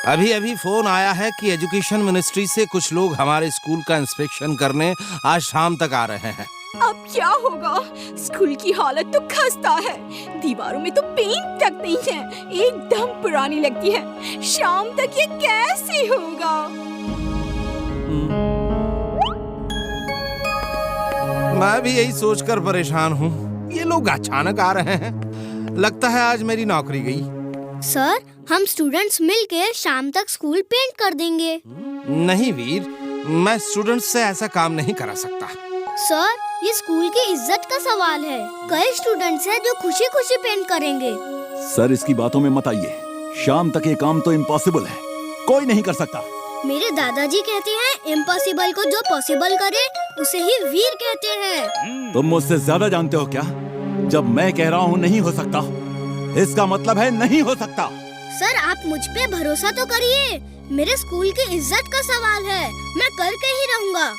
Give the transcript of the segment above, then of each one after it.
अभी अभी फोन आया है कि एजुकेशन मिनिस्ट्री से कुछ लोग हमारे स्कूल का इंस्पेक्शन करने आज शाम तक आ रहे हैं। अब क्या होगा? स्कूल की हालत तो खस्ता है। दीवारों में तो पेंट तक नहीं है, एकदम पुरानी लगती है। शाम तक ये कैसे होगा? मैं भी यही सोचकर परेशान हूँ। ये लोग अचानक आ रहे हैं। लगता है आज मेरी नौकरी गई। सर, हम स्टूडेंट्स मिलके शाम तक स्कूल पेंट कर देंगे। नहीं वीर, मैं स्टूडेंट्स से ऐसा काम नहीं करा सकता। सर, ये स्कूल की इज्जत का सवाल है। कई स्टूडेंट्स हैं जो खुशी खुशी पेंट करेंगे। सर, इसकी बातों में मत आइए। शाम तक ये काम तो इम्पॉसिबल है, कोई नहीं कर सकता। मेरे दादाजी कहते हैं इम्पॉसिबल को जो पॉसिबल करे उसे ही वीर कहते हैं। तुम मुझसे ज्यादा जानते हो क्या? जब मैं कह रहा हूँ नहीं हो सकता, इसका मतलब है नहीं हो सकता। सर, आप मुझ पे भरोसा तो करिए। मेरे स्कूल की इज्जत का सवाल है, मैं करके ही रहूँगा।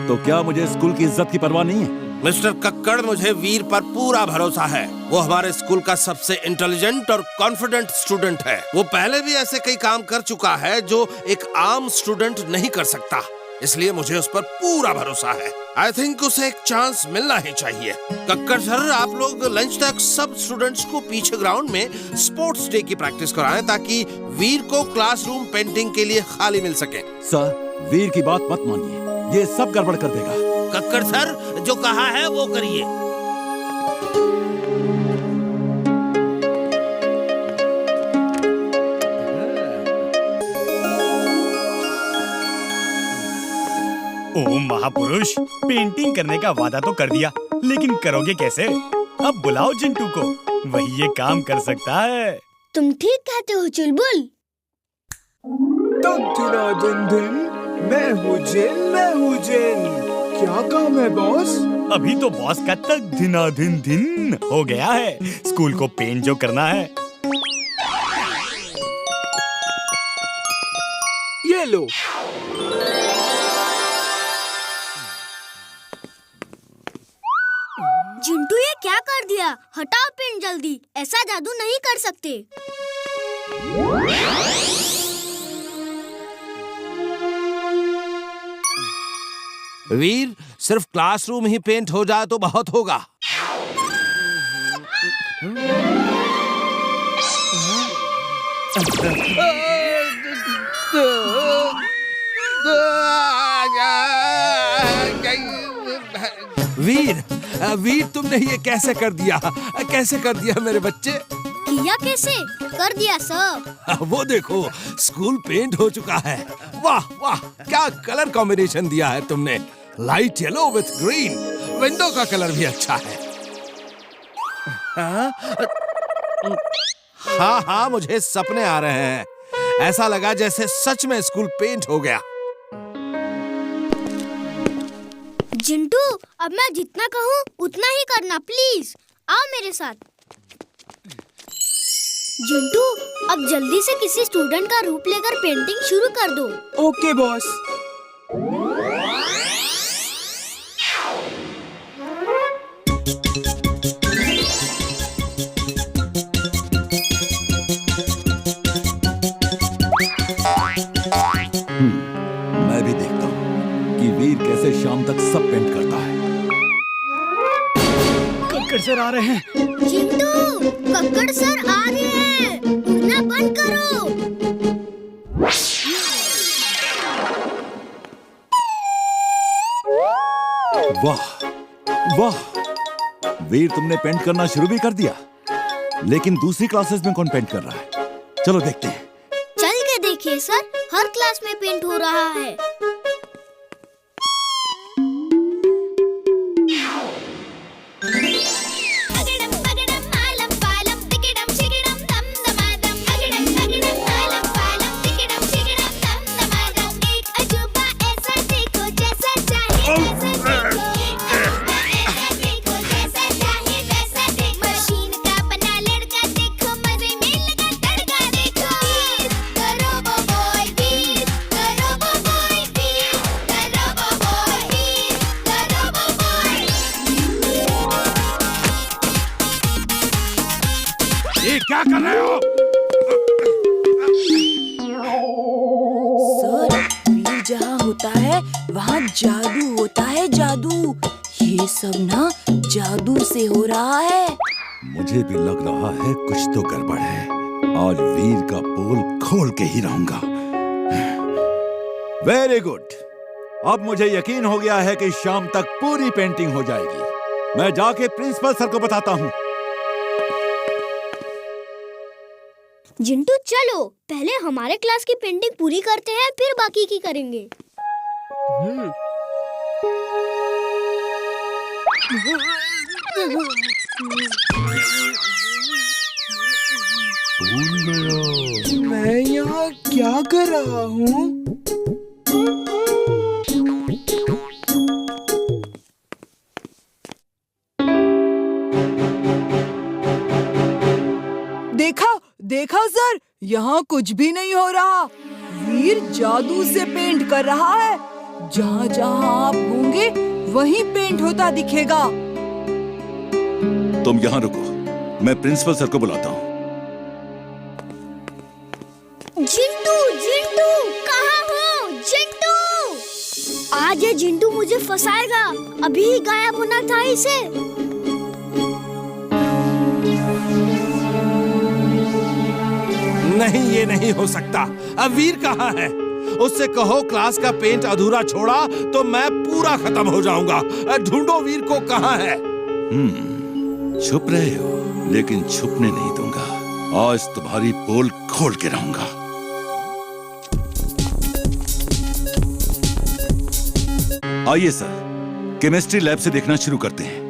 तो क्या मुझे स्कूल की इज्जत की परवाह नहीं है? मिस्टर कक्कड़, मुझे वीर पर पूरा भरोसा है। वो हमारे स्कूल का सबसे इंटेलिजेंट और कॉन्फिडेंट स्टूडेंट है। वो पहले भी ऐसे कई काम कर चुका है जो एक आम स्टूडेंट नहीं कर सकता, इसलिए मुझे उस पर पूरा भरोसा है। आई थिंक उसे एक चांस मिलना ही चाहिए। कक्कड़ सर, आप लोग लंच तक सब स्टूडेंट्स को पीछे ग्राउंड में स्पोर्ट्स डे की प्रैक्टिस कराएं ताकि वीर को क्लासरूम पेंटिंग के लिए खाली मिल सके। सर, वीर की बात मत मानिए, ये सब गड़बड़ कर देगा। कक्कड़ सर, जो कहा है वो करिए। ओ महापुरुष, पेंटिंग करने का वादा तो कर दिया, लेकिन करोगे कैसे? अब बुलाओ चिंटू को, वही ये काम कर सकता है। तुम ठीक कहते हो चुलबुल। मैं हूँ जिन। क्या काम है बॉस? अभी तो बॉस का तक दिनाधिन दिन हो गया है। स्कूल को पेंट जो करना है। ये लो। चिंटू, ये क्या कर दिया? हटाओ पेंट जल्दी, ऐसा जादू नहीं कर सकते। वीर, सिर्फ क्लासरूम ही पेंट हो जाए तो बहुत होगा। वीर, तुमने ये कैसे कर दिया? कैसे कर दिया मेरे बच्चे? किया कैसे? कर दिया सर। वो देखो, स्कूल पेंट हो चुका है। वाह वाह, क्या कलर कॉम्बिनेशन दिया है तुमने। Light yellow with green. Window का कलर भी अच्छा है। हाँ, मुझे सपने आ रहे हैं। ऐसा लगा जैसे सच में स्कूल पेंट हो गया। चिंटू, अब मैं जितना कहूँ उतना ही करना, प्लीज। आओ मेरे साथ। चिंटू, अब जल्दी से किसी स्टूडेंट का रूप लेकर पेंटिंग शुरू कर दो। Okay boss. मैं भी देखता हूँ कि वीर कैसे शाम तक सब पेंट करता है। कक्कड़ सर आ रहे हैं। चिंटू, कक्कड़ सर आ रहे हैं, उड़ना बंद करो। वाह वाह, वीर तुमने पेंट करना शुरू भी कर दिया। लेकिन दूसरी क्लासेस में कौन पेंट कर रहा है? चलो देखते हैं। चल के देखिए सर, हर क्लास में पेंट हो रहा है। ये क्या कर रहे हो? होता है वहाँ जादू होता है, जादू। ये सब ना जादू से हो रहा है। मुझे भी लग रहा है कुछ तो गड़बड़ है। आज वीर का पोल खोल के ही रहूंगा। Very good. अब मुझे यकीन हो गया है कि शाम तक पूरी पेंटिंग हो जाएगी। मैं जाके प्रिंसिपल सर को बताता हूँ। जिंटू चलो, पहले हमारे क्लास की पेंटिंग पूरी करते हैं, फिर बाकी की करेंगे। मैं यहाँ क्या कर रहा हूँ? देखा सर, यहाँ कुछ भी नहीं हो रहा। वीर जादू से पेंट कर रहा है। जहाँ जहाँ आप होंगे वहीं पेंट होता दिखेगा। तुम यहाँ रुको, मैं प्रिंसिपल सर को बुलाता हूँ। जिंटू, जिंटू, कहाँ हो? जिंटू! आज ये जिंटू मुझे फंसाएगा। अभी ही गायब होना था इसे। नहीं, ये नहीं हो सकता। अब वीर कहाँ है? उससे कहो क्लास का पेंट अधूरा छोड़ा तो मैं पूरा खत्म हो जाऊंगा। ढूंढो वीर को, कहाँ है? छुप रहे हो, लेकिन छुपने नहीं दूंगा। आज तुम्हारी पोल खोल के रहूंगा। आइए सर, केमिस्ट्री लैब से देखना शुरू करते हैं।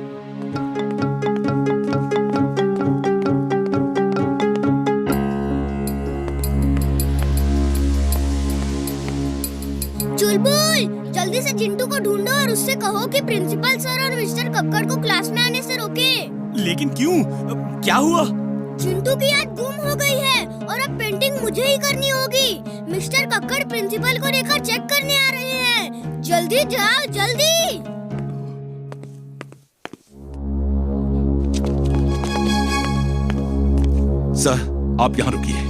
चुलबुल, जल्दी से जिंटू को ढूंढो और उससे कहो कि प्रिंसिपल सर और मिस्टर कक्कड़ को क्लास में आने से रोके। लेकिन क्यों? क्या हुआ? जिंटू की याद गुम हो गई है और अब पेंटिंग मुझे ही करनी होगी। मिस्टर कक्कड़ प्रिंसिपल को लेकर चेक करने आ रहे हैं। जल्दी जाओ, जल्दी। सर, आप यहाँ रुकिए,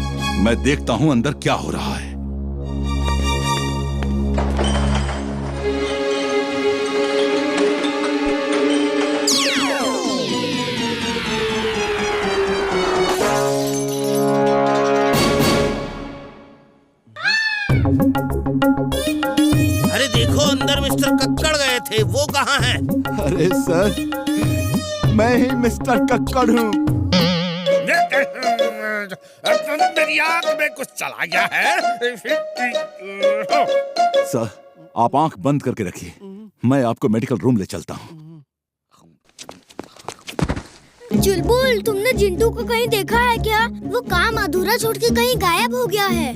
मैं देखता हूँ अंदर क्या हो रहा है। अरे देखो, अंदर मिस्टर कक्कड़ गए थे, वो कहाँ हैं? अरे सर, मैं ही मिस्टर कक्कड़ हूँ। मेरी आंख में कुछ चला गया है। सर, आप आंख बंद करके रखिए, मैं आपको मेडिकल रूम ले चलता हूँ। चुलबुल, तुमने जिंटू को कहीं देखा है क्या? वो काम अधूरा छोड़ के कहीं गायब हो गया है।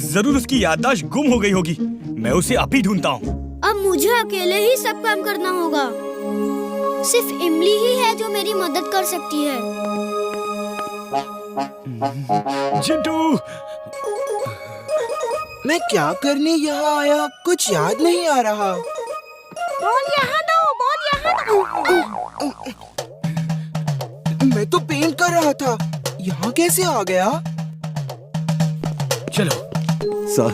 जरूर उसकी याददाश्त गुम हो गई होगी। मैं उसे अभी ढूंढता हूँ। अब मुझे अकेले ही सब काम करना होगा। सिर्फ इमली ही है जो मेरी मदद कर सकती है। जिंटू, मैं क्या करने यहाँ आया, कुछ याद नहीं आ रहा। बॉल यहाँ दो, बॉल यहाँ दो। मैं तो पेंट कर रहा था, यहाँ कैसे आ गया? चलो। सर,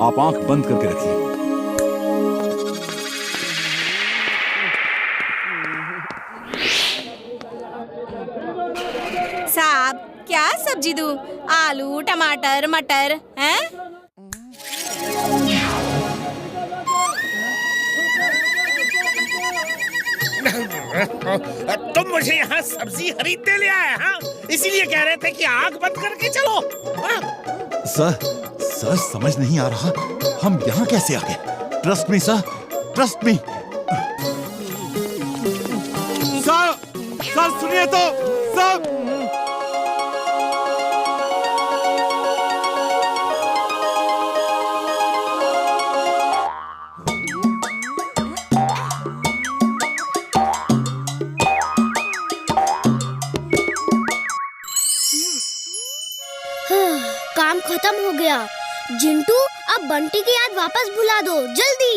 आप आंख बंद करके रखिए। साहब, क्या सब्जी दूं? आलू, टमाटर, मटर हैं? तुम मुझे यहाँ सब्जी खरीदने ले आए, हाँ? इसीलिए कह रहे थे कि आंख बंद करके चलो। हाँ? सर, समझ नहीं आ रहा, हम यहाँ कैसे आ गए? Trust me sir, trust me. Sir सुनिए तो, सर। काम खत्म हो गया। जिंटू, अब बंटी की याद वापस भुला दो, जल्दी।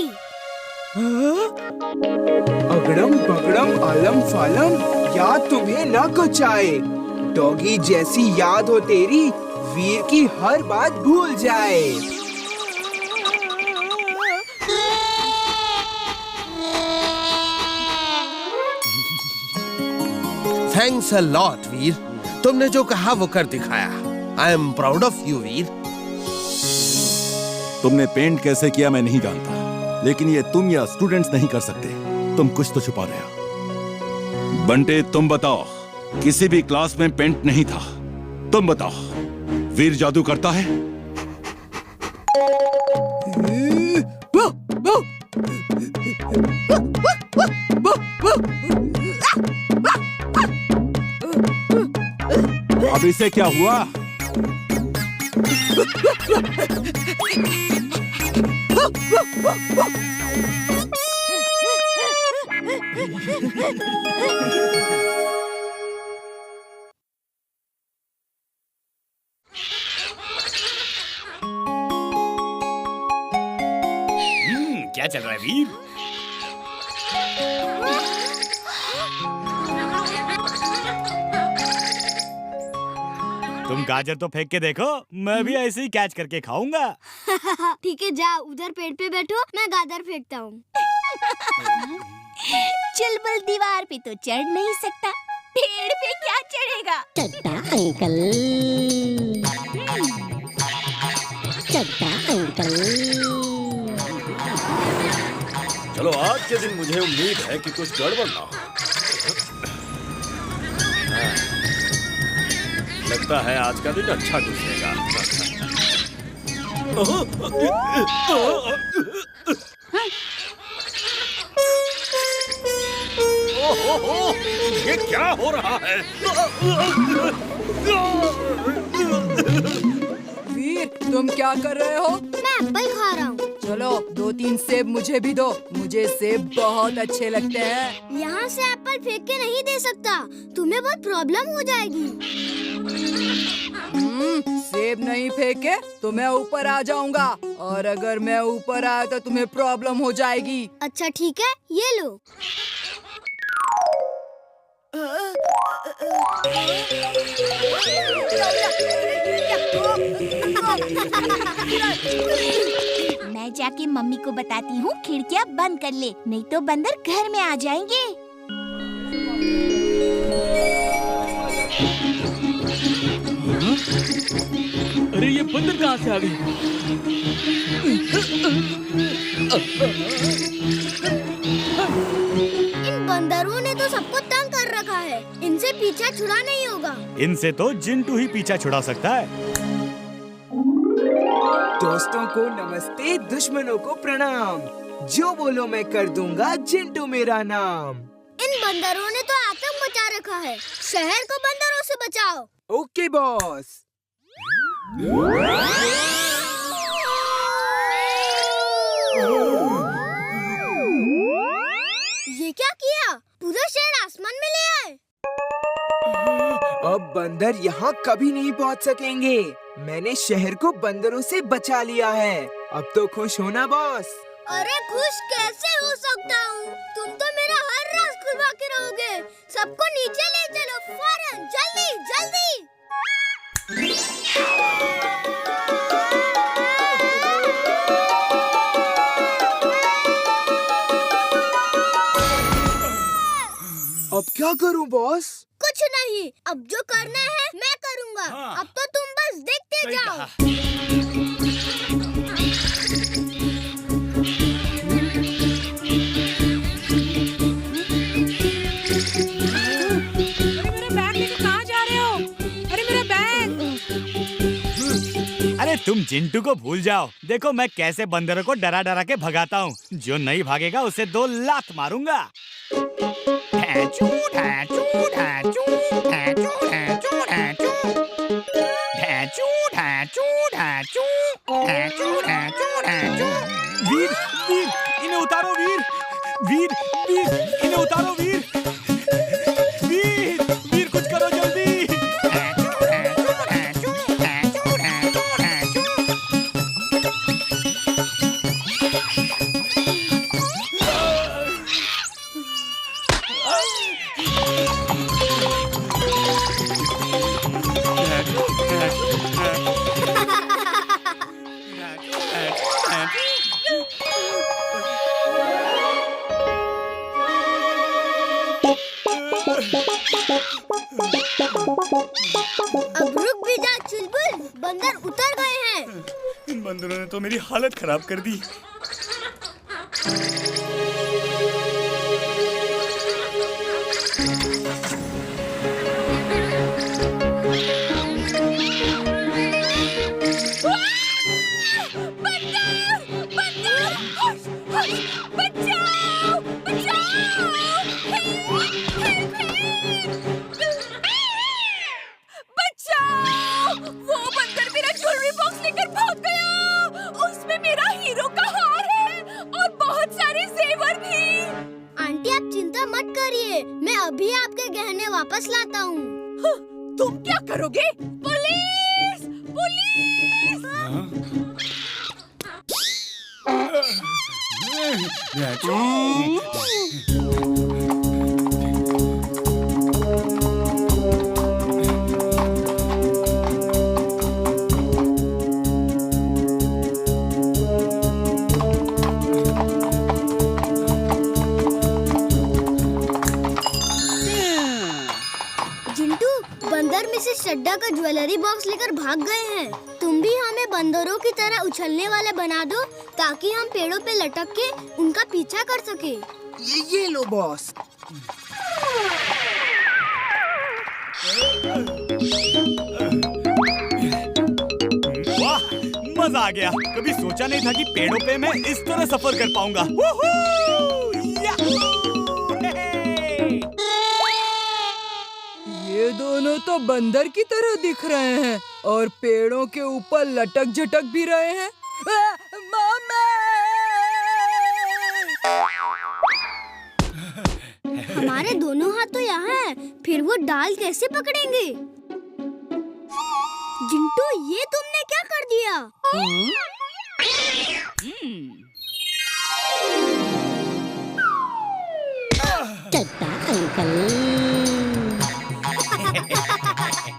अगड़म बगड़म आलम फालम, याद तुम्हें न कुचाए। डॉगी जैसी याद हो तेरी, वीर की हर बात भूल जाए। थैंक्स अ लॉट वीर, तुमने जो कहा वो कर दिखाया। I am proud of you Veer. तुमने पेंट कैसे किया मैं नहीं जानता, लेकिन ये तुम या स्टूडेंट्स नहीं कर सकते। तुम कुछ तो छुपा रहे हो। बंटे तुम बताओ, किसी भी क्लास में पेंट नहीं था। तुम बताओ, वीर जादू करता है? अब इसे क्या हुआ? क्या चल रहा है वीर? तुम गाजर तो फेंक के देखो, मैं भी ऐसे ही कैच करके खाऊंगा। ठीक है, जा उधर पेड़ पे बैठो, मैं गाजर फेंकता हूँ। चुलबुल दीवार पे तो चढ़ नहीं सकता, पेड़ पे क्या चढ़ेगा? चड्डा अंकल, चड्डा अंकल। चलो आज के दिन मुझे उम्मीद है कि कुछ गड़बड़ ना हो। लगता है आज का दिन अच्छा गुजरेगा। ये क्या हो रहा है? वीर तुम क्या कर रहे हो? मैं एप्पल खा रहा हूँ। चलो 2-3 सेब मुझे भी दो, मुझे सेब बहुत अच्छे लगते हैं। यहाँ से एप्पल फेंक के नहीं दे सकता, तुम्हें बहुत प्रॉब्लम हो जाएगी। सेब नहीं फेंके तो मैं ऊपर आ जाऊंगा, और अगर मैं ऊपर आया तो तुम्हें प्रॉब्लम हो जाएगी। अच्छा ठीक है, ये लो। मैं जाके मम्मी को बताती हूँ खिड़कियाँ बंद कर ले, नहीं तो बंदर घर में आ जाएंगे। अरे ये बंदर कहाँ से आ गए? इन बंदरों ने तो सबको तंग कर रखा है, इनसे पीछा छुड़ा नहीं होगा। इनसे तो जिंटू ही पीछा छुड़ा सकता है। दोस्तों को नमस्ते, दुश्मनों को प्रणाम। जो बोलो मैं कर दूंगा, जिंटू मेरा नाम। इन बंदरों ने तो आतंक मचा रखा है, शहर को बंदरों से बचाओ। Okay boss. ये क्या किया? पूरा शहर आसमान में ले आए। अब बंदर यहाँ कभी नहीं पहुँच सकेंगे। मैंने शहर को बंदरों से बचा लिया है। अब तो खुश हो ना बॉस? अरे खुश कैसे हो सकता हूँ? तुम तो मेरा हर राज खुलवा के रहोगे। सबको नीचे ले चलो फौरन, जल्दी जल्दी। अब क्या करूँ बॉस? कुछ नहीं, अब जो करना है मैं करूँगा। हाँ। अब तो तुम बस देखते सही जाओ। कहा। मेरा बैग लेके कहाँ जा रहे हो? अरे मेरा बैग! अरे तुम जिंटू को भूल जाओ। देखो मैं कैसे बंदरों को डरा डरा के भगाता हूँ। जो नहीं भागेगा उसे 2 लात मारूंगा। ढैचू, ढैचू, ढैचू, ढैचू, ढैचू, ढैचू। ढैचू, ढैचू, ढैचू, ढैचू, ढैचू, ढैचू। वीर, वीर, इन्हें उतारो वीर। वीर, वीर, इन्हें उतारो वीर। वीर, वीर कुछ करो जल्दी। ढैचू, ढैचू, ढैचू, ढैचू, ढैचू, ढैचू। अब रुक भी जा चुलबुल, बंदर उतर गए हैं। इन बंदरों ने तो मेरी हालत खराब कर दी। अभी आपके गहने वापस लाता हूँ। तुम क्या करोगे? पुलिस! पुलिस! बंदर मिसेस चड्डा का ज्वेलरी बॉक्स लेकर भाग गए हैं। तुम भी हमें बंदरों की तरह उछलने वाले बना दो ताकि हम पेड़ों पे लटक के उनका पीछा कर सके। ये लो बॉस। वाह, मजा आ गया। कभी सोचा नहीं था कि पेड़ों पे मैं इस तरह सफर कर पाऊंगा। ये दोनों तो बंदर की तरह दिख रहे हैं और पेड़ों के ऊपर लटक झटक भी रहे हैं। हमारे दोनों हाथ तो यहाँ हैं, फिर वो डाल कैसे पकड़ेंगे? जिंटू, ये तुमने क्या कर दिया?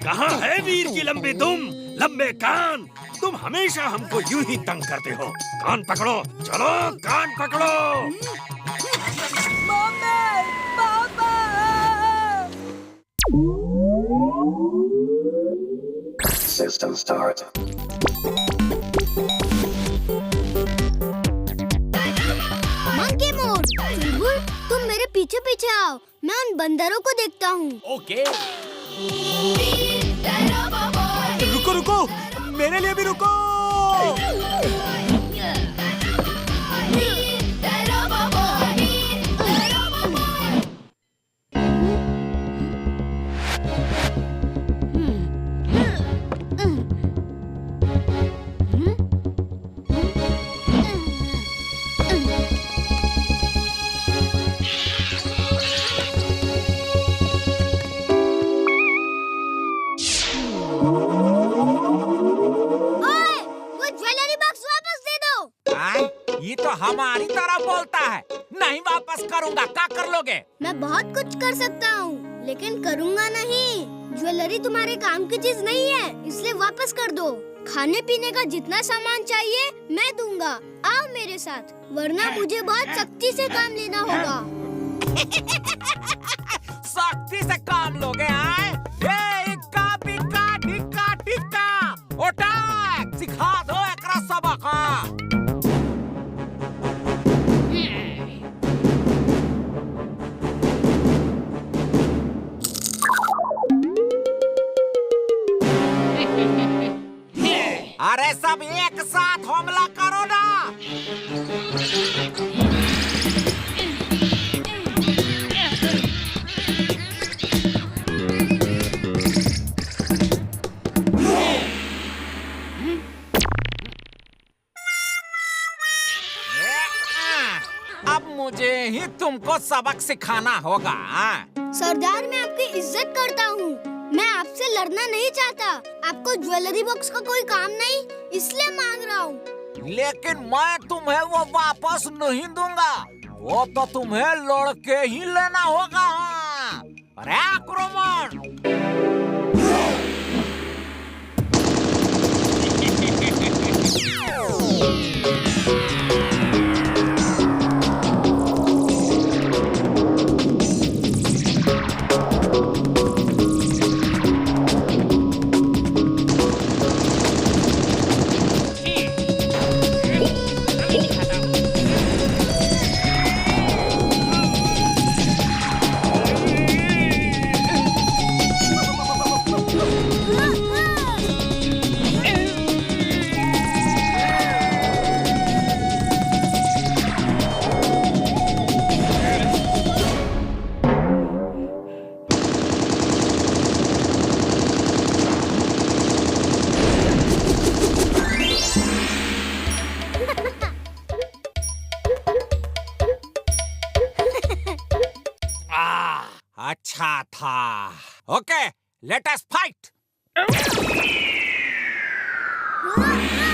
कहाँ है वीर की लंबी दुम, लंबे कान? तुम हमेशा हमको यूं ही तंग करते हो। कान पकड़ो, चलो कान पकड़ो। System start. Monkey mode. Chulbul, तुम मेरे पीछे पीछे आओ, मैं उन बंदरों को देखता हूँ। ओके। रुको रुको, मेरे लिए भी रुको। ये तो हमारी तरह बोलता है। नहीं वापस करूँगा, क्या कर लोगे? मैं बहुत कुछ कर सकता हूँ, लेकिन करूँगा नहीं। ज्वेलरी तुम्हारे काम की चीज नहीं है, इसलिए वापस कर दो। खाने पीने का जितना सामान चाहिए मैं दूंगा। आओ मेरे साथ, वरना मुझे बहुत सख्ती से काम लेना होगा। सख्ती से काम लोगे? आए? इक्का बिक्का टिक्का टिक्का उठा, सिखा दो एकरा सबक। अरे सब एक साथ हमला करो ना। अब मुझे ही तुमको सबक सिखाना होगा। सरदार, मैं आपकी इज्जत करता हूँ। मैं आपसे लड़ना नहीं चाहता। आपको ज्वेलरी बॉक्स का कोई काम नहीं, इसलिए मांग रहा हूँ। लेकिन मैं तुम्हें वो वापस नहीं दूंगा। वो तो तुम्हें लड़ के ही लेना होगा। अरे आक्रमण! Let us fight. हाँ, हाँ।